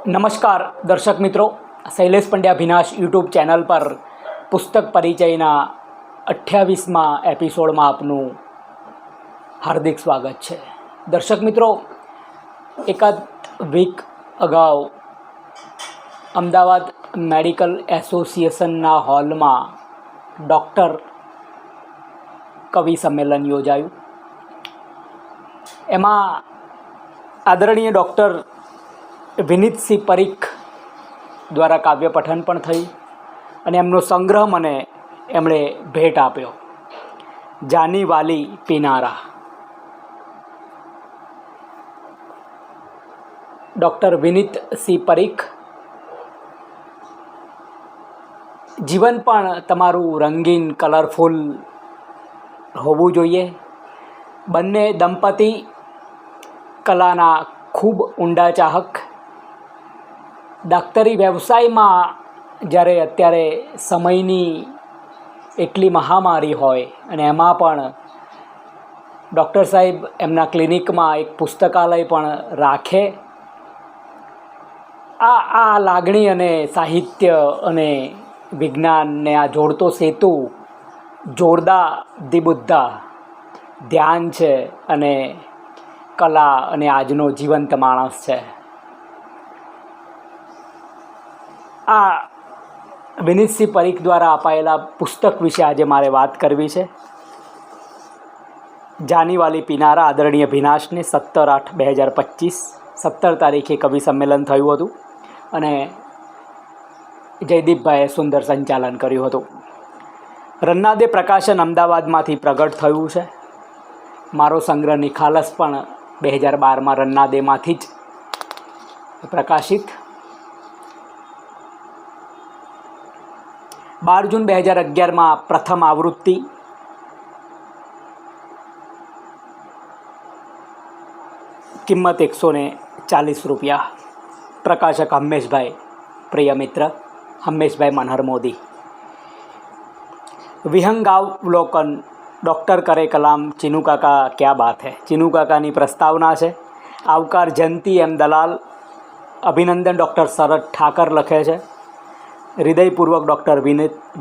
નમસ્કાર દર્શક મિત્રો, શૈલેષ પંડ્યા ભીનાશ યુટ્યુબ ચેનલ પર પુસ્તક પરિચયના 28મા એપિસોડમાં આપનું હાર્દિક સ્વાગત છે. દર્શક મિત્રો, એકાદ વીક અગાઉ અમદાવાદ મેડિકલ એસોસિએશનના હોલમાં ડૉક્ટર કવિ સંમેલન યોજાયું. એમાં આદરણીય ડૉક્ટર વિનીતસિંહ પરીખ દ્વારા કાવ્ય પઠન પણ થયું અને એમનો સંગ્રહ મને એમણે ભેટ આપ્યો, જાની વાલી પિનારા. ડૉક્ટર વિનીતસિંહ પરીખ, જીવન પણ તમારું રંગીન કલરફુલ હોવું જોઈએ. બંને દંપતી કલાના ખૂબ ઊંડા ચાહક. ડાક્ટરી વ્યવસાયમાં જ્યારે અત્યારે સમયની એટલી મહામારી હોય અને એમાં પણ ડૉક્ટર સાહેબ એમના ક્લિનિકમાં એક પુસ્તકાલય પણ રાખે, આ લાગણી અને સાહિત્ય અને વિજ્ઞાનને આ જોડતો સેતુ જોરદા દિબુદ્ધા ધ્યાન છે અને કલા અને આજનો જીવંત માણસ છે. આ વિનીતસિંહ પરીખ દ્વારા અપાયેલા પુસ્તક વિશે આજે મારે વાત કરવી છે. જાની વાલી પિનારા આદરણીય ભીનાશને 17/8/2025 17 તારીખે કવિ સંમેલન થયું હતું અને જયદીપભાઈએ સુંદર સંચાલન કર્યું હતું. રન્નાદે પ્રકાશન અમદાવાદમાંથી પ્રગટ થયું છે. મારો સંગ્રહ નિખાલસ પણ 2012માં રન્નાદેમાંથી જ પ્રકાશિત. 12 જૂન 2011માં પ્રથમ આવૃત્તિ. કિંમત 140 રૂપિયા. પ્રકાશક હમેશભાઈ, પ્રિય મિત્ર હમેશભાઈ મનહર મોદી. વિહંગાવલોકન, ડૉક્ટર કરે કલામ, ચીનુ કાકા ક્યા બાત હૈ. ચીનુ કાકાની પ્રસ્તાવના છે. આવકાર જયંતી એમ દલાલ. અભિનંદન ડૉક્ટર શરદ ઠાકર લખે છે. હૃદયપૂર્વક ડૉક્ટર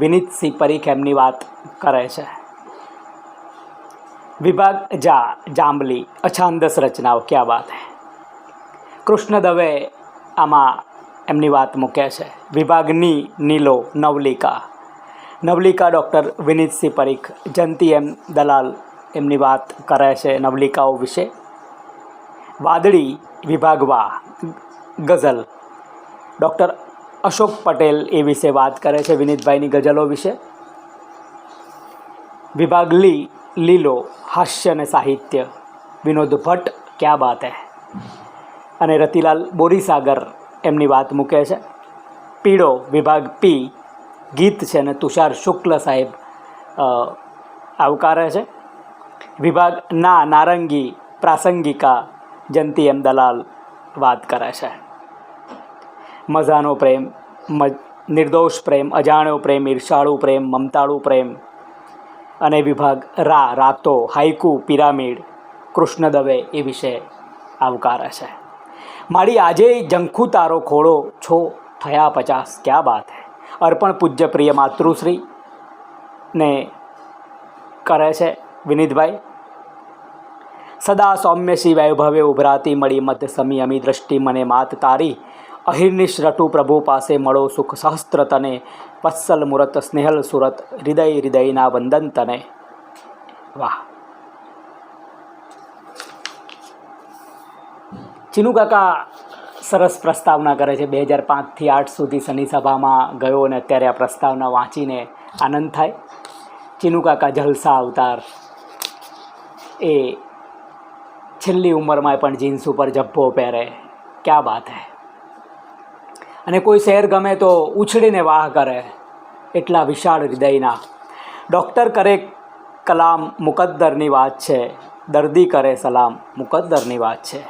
વિનીતસિંહ પરીખ એમની વાત કરે છે. વિભાગ જાંબલી, અછાંદસ રચનાઓ ક્યા બાત હૈ. કૃષ્ણ દવે આમાં એમની વાત મૂકે છે. વિભાગની નીલો, નવલિકા. નવલિકા ડૉક્ટર વિનીતસિંહ પરીખ, જયંતી એમ દલાલ એમની વાત કરે છે નવલિકાઓ વિશે. વાદળી વિભાગ વા, ગઝલ. ડૉક્ટર અશોક પટેલ એ વિશે વાત કરે છે, વિનીતભાઈની ગઝલો વિશે. વિભાગ લીલો, હાસ્ય અને સાહિત્ય. વિનોદ ભટ્ટ ક્યા બાત હૈ. અને રતિલાલ બોરીસાગર એમની વાત મૂકે છે. પીળો વિભાગ પી, ગીત છે અને તુષાર શુક્લ સાહેબ આવકારે છે. વિભાગ નારંગી, પ્રાસંગિકા, જયંતી એમ દલાલ વાત કરે છે. મજાનો પ્રેમ, નિર્દોષ પ્રેમ, અજાણ્યો પ્રેમ, ઈર્ષાળુ પ્રેમ, મમતાળુ પ્રેમ. અને વિભાગ રાતો, હાઈકુ, પિરામિડ, કૃષ્ણ દવે એ વિશે આવકારે છે. મારી આજે જંખુ તારો ખોળો છો, થયા 50 ક્યા બાત હૈ. અર્પણ પૂજ્ય પ્રિય માતૃશ્રી ને કરે છે વિનીતભાઈ. સદા સૌમ્ય શિવ વૈભવે ઉભરાતી મળી મધ્ય સમી દ્રષ્ટિ મને માત તારી. અહિર્નિશ રટુ પ્રભુ પાસે મળો સુખ સહસ્ત્ર તને. વત્સલ મુરત સ્નેહલ સુરત, હૃદયના વંદન તને. વાહ. ચીનુ કાકા સરસ પ્રસ્તાવના કરે છે. 2005થી 8 સુધી શનિ સભામાં ગયો અને અત્યારે આ પ્રસ્તાવના વાંચીને આનંદ થાય. ચીનુ કાકા જલસા અવતાર. એ છેલ્લી ઉંમરમાં પણ જીન્સ ઉપર જબ્બો પહેરે, ક્યા બાત હૈ. અને કોઈ શહેર ગમે તો ઉછળીને વાહ કરે, એટલા વિશાળ હૃદયના. ડૉક્ટર કરે કલામ, મુકદ્દરની વાત છે. દર્દી કરે સલામ, મુકદ્દરની વાત છે.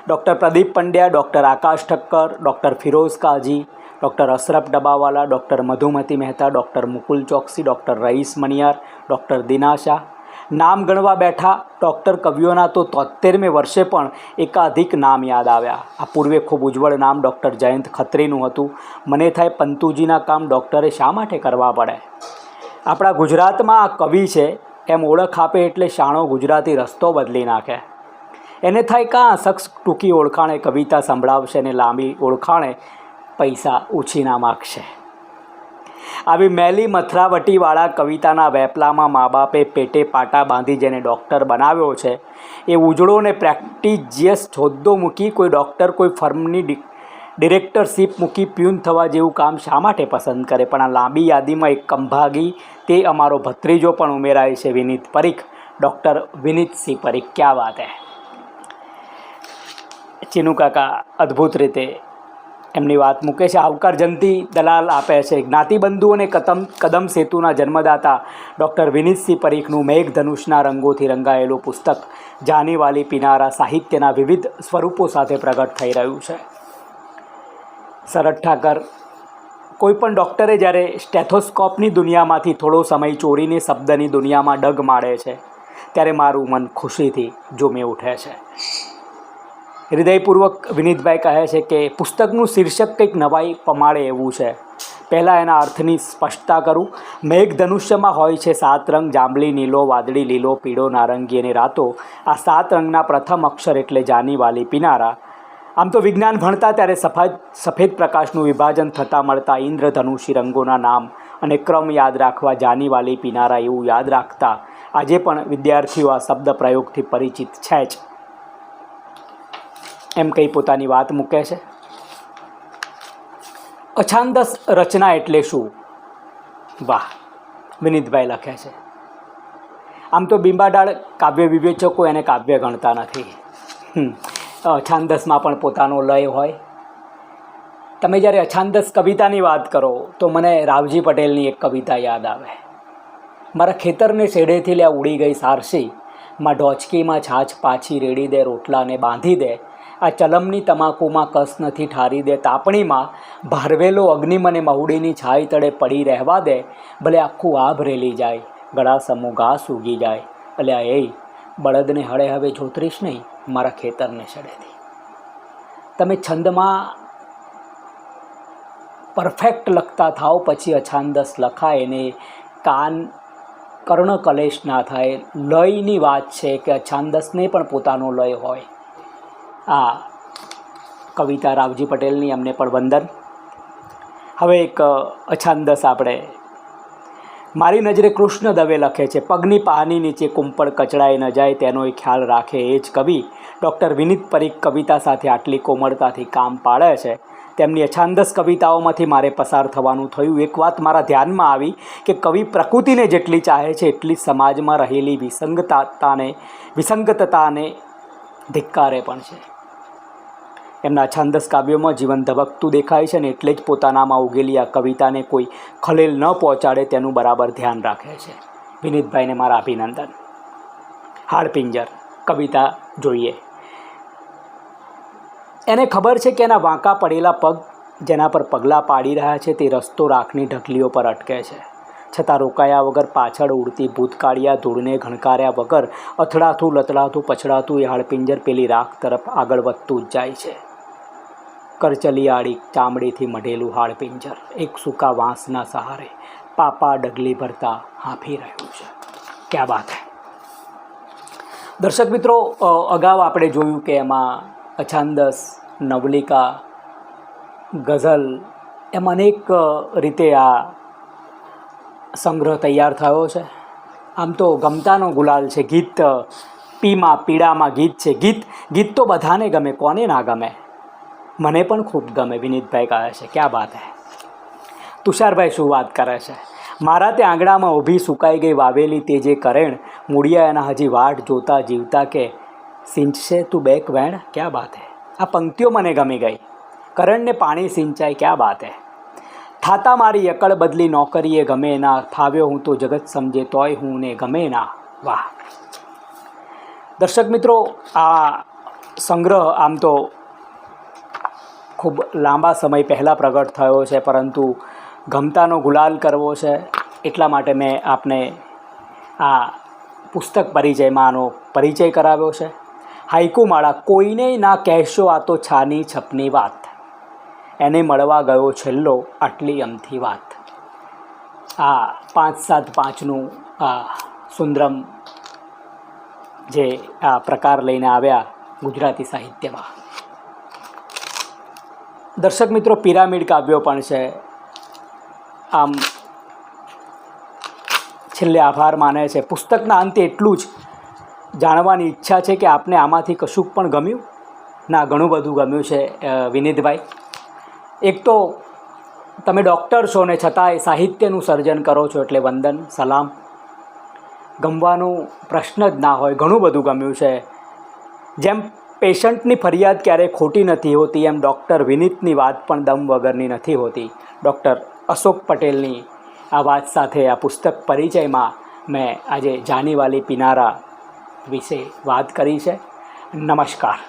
Doctor Pradeep Pandya, doctor Akash Thakkar, doctor Firoz Kazi, doctor Ashraf Dabawala, doctor Madhumati Mehta, doctor Mukul Choksi, doctor Rais Maniyar, doctor Dina Shah, નામ ગણવા બેઠા ડૉક્ટર કવિઓના તો 73મે વર્ષે પણ એકાધિક નામ યાદ આવ્યા. આ પૂર્વે ખૂબ ઉજ્જવળ નામ ડૉક્ટર જયંત ખત્રીનું હતું. મને થાય પંતુજીના કામ ડૉક્ટરે શા માટે કરવા પડે? આપણા ગુજરાતમાં આ કવિ છે એમ ઓળખ આપે એટલે શાણો ગુજરાતી રસ્તો બદલી નાખે. એને થાય કાં શખ્સ ટૂંકી ઓળખાણે કવિતા સંભળાવશે ને લાંબી ઓળખાણે પૈસા ઉછીના માગશે. આવી મેલી મથરાવટીવાળા કવિતાના વેપલામાં મા બાપે પેટે પાટા બાંધી જેને ડૉક્ટર બનાવ્યો છે એ ઉજળો ને પ્રેક્ટિજિયસ હોદ્દો મૂકી કોઈ ડૉક્ટર કોઈ ફર્મની ડિરેક્ટરશીપ મૂકી પ્યુન થવા જેવું કામ શા માટે પસંદ કરે? પણ આ લાંબી યાદીમાં એક કંભાગી તે અમારો ભત્રીજો પણ ઉમેરાય છે, વિનીત પરીખ, ડૉક્ટર વિનીતસિંહ પરીખ. ક્યાં વાત હે! ચીનુ કાકા અદ્ભુત રીતે એમની વાત મૂકે છે. આવકાર જંતી દલાલ આપે છે. જ્ઞાતિબંધુ અને કદમ સેતુના જન્મદાતા ડૉક્ટર વિનીતસિંહ પરીખનું મેઘધનુષના રંગોથી રંગાયેલું પુસ્તક જાની વાલી પિનારા સાહિત્યના વિવિધ સ્વરૂપો સાથે પ્રગટ થઈ રહ્યું છે. શરદ ઠાકર, કોઈપણ ડૉક્ટરે જ્યારે સ્ટેથોસ્કોપની દુનિયામાંથી થોડો સમય ચોરીને શબ્દની દુનિયામાં ડગ મારે છે ત્યારે મારું મન ખુશીથી ઝૂમી ઉઠે છે. હૃદયપૂર્વક વિનીતભાઈ કહે છે કે પુસ્તકનું શીર્ષક કંઈક નવાઈ પમાડે એવું છે. પહેલાં એના અર્થની સ્પષ્ટતા કરું. મેઘધનુષ્યમાં હોય છે 7 રંગ, જાંબલી, નીલો, વાદળી, લીલો, પીળો, નારંગી અને રાતો. આ 7 રંગના પ્રથમ અક્ષર એટલે જાની વાલી પિનારા. આમ તો વિજ્ઞાન ભણતા ત્યારે સફેદ પ્રકાશનું વિભાજન થતાં મળતા ઇન્દ્રધનુષી રંગોના નામ અને ક્રમ યાદ રાખવા જાની વાલી પિનારા એવું યાદ રાખતા આજે પણ વિદ્યાર્થીઓ આ શબ્દ પ્રયોગથી પરિચિત છે જ એમ કંઈ પોતાની વાત મૂકે છે. અછાંદસ રચના એટલે શું? વાહ! વિનીતભાઈ લખે છે. આમ તો બિંબાડાળ કાવ્ય વિવેચકો એને કાવ્ય ગણતા નથી. અછાંદસમાં પણ પોતાનો લય હોય. તમે જ્યારે અછાંદસ કવિતાની વાત કરો તો મને રાવજી પટેલની એક કવિતા યાદ આવે. મારા ખેતરને શેડેથી લ્યા ઉડી ગઈ સારસી, માં ઢોચકીમાં છાછ પાછી રેડી દે, રોટલાને બાંધી દે, આ ચલમની તમાકુમાં કસ નથી ઠારી દે, તાપણીમાં ભારવેલો અગ્નિ મને મહુડીની છાઈ તળે પડી રહેવા દે, ભલે આખું આભ રેલી જાય, ગળા સમૂહ ઘાસ ઉગી જાય, અલ્યા એ બળદને હળે હવે જોતરીશ નહીં મારા ખેતરને શેડેથી. તમે છંદમાં પરફેક્ટ લખતા થાવ પછી અછાંદસ લખાય એને કર્ણ કલેશ ના થાય. લયની વાત છે કે અછાંદસને પણ પોતાનો લય હોય. આ કવિતા રાવજી પટેલની, અમને પણ વંદન. હવે એક અછાંદસ આપણે, મારી નજરે કૃષ્ણ દવે લખે છે, પગની પાની નીચે કુંપળ કચડાઈ ન જાય તેનો ખ્યાલ રાખે એ જ કવિ. ડૉક્ટર વિનીત પરીખ કવિતા સાથે આટલી કોમળતાથી કામ પાડે છે. તેમની અછાંદસ કવિતાઓમાંથી મારે પસાર થવાનું થયું. એક વાત મારા ધ્યાનમાં આવી કે કવિ પ્રકૃતિને જેટલી ચાહે છે એટલી સમાજમાં રહેલી વિસંગતતાને ધિક્કારે પણ છે. એમના અછાંદસ કાવ્યોમાં જીવન ધબકતું દેખાય છે અને એટલે જ પોતાનામાં ઉગેલી આ કવિતાને કોઈ ખલેલ ન પહોંચાડે તેનું બરાબર ધ્યાન રાખે છે. વિનીતભાઈને મારા અભિનંદન. હાડપિંજર કવિતા જોઈએ. એને ખબર છે કે એના વાંકા પડેલા પગ જેના પર પગલાં પાડી રહ્યા છે તે રસ્તો રાખની ઢગલીઓ પર અટકે છે. છતાં રોકાયા વગર પાછળ ઉડતી ભૂતકાળિયા ધૂળને ઘણકાર્યા વગર અથડાતું લતડાતું પછડાતું એ હાડપિંજર પેલી રાખ તરફ આગળ વધતું જ જાય છે. કરચલીયાળી ચામડીથી મઢેલું હાડપિંજર એક સૂકા વાંસના સહારે પાપા ડગલી ભરતા હાંફી રહ્યું છે. ક્યાં વાત હે! દર્શક મિત્રો, અગાઉ આપણે જોયું કે એમાં અછાંદસ, નવલિકા, ગઝલ એમ અનેક રીતે આ સંગ્રહ તૈયાર થયો છે. આમ તો ગમતાનો ગુલાલ છે. ગીત પીમાં પીડામાં ગીત છે. ગીત તો બધાને ગમે, કોને ના ગમે? મને પણ ખૂબ ગમે. વિનીતભાઈ કહે છે ક્યાં વાત હે! તુષારભાઈ શું વાત કરે છે? મારા તે આંગણામાં ઊભી સુકાઈ ગઈ વાવેલી તે જે કરેણ, મૂળિયા એના હજી વાટ જોતા જીવતા કે સિંચશે તું બેક વેણ. ક્યાં વાત હે! આ પંક્તિઓ મને ગમી ગઈ. કરણને પાણી સિંચાય, ક્યાં વાત હે! થાતા મારી અકળ બદલી નોકરીએ ગમે ના, ફાવ્યો હું તો જગત સમજે તોય હું ને ગમે ના. વાહ! દર્શક મિત્રો, આ સંગ્રહ આમ તો ખૂબ લાંબા સમય પહેલાં પ્રગટ થયો છે, પરંતુ ગમતાનો ગુલાલ કરવો છે એટલા માટે મેં આપને આ પુસ્તક પરિચયમાં આનો પરિચય કરાવ્યો છે. હાઈકુમાળા કોઈને ના કહેશો આ તો છાની છપની વાત, એને મળવા ગયો છેલ્લો આટલી અમથી વાત. આ 5-7-5નું આ સુંદરમ જે આ પ્રકાર લઈને આવ્યા ગુજરાતી સાહિત્યમાં. દર્શક મિત્રો, પિરામિડ કાવ્યો પણ છે. આમ છેલ્લે આભાર માને છે. પુસ્તકના અંતે એટલું જ જાણવાની ઈચ્છા છે કે આપને આમાંથી કશુંક પણ ગમ્યું? ના, ઘણું બધું ગમ્યું છે વિનીતભાઈ. એક તો તમે ડૉક્ટર છો ને છતાંય સાહિત્યનું સર્જન કરો છો એટલે વંદન, સલામ. ગમવાનું પ્રશ્ન જ ના હોય, ઘણું બધું ગમ્યું છે. જેમ પેશન્ટની ફરિયાદ ક્યારેય ખોટી નથી હોતી, એમ ડૉક્ટર વિનીતની વાત પણ દમ વગરની નથી હોતી. ડૉક્ટર અશોક પટેલની આ વાત સાથે આ પુસ્તક પરિચયમાં મેં આજે જાનીવાલી પિનારા વિશે વાત કરી છે. નમસ્કાર.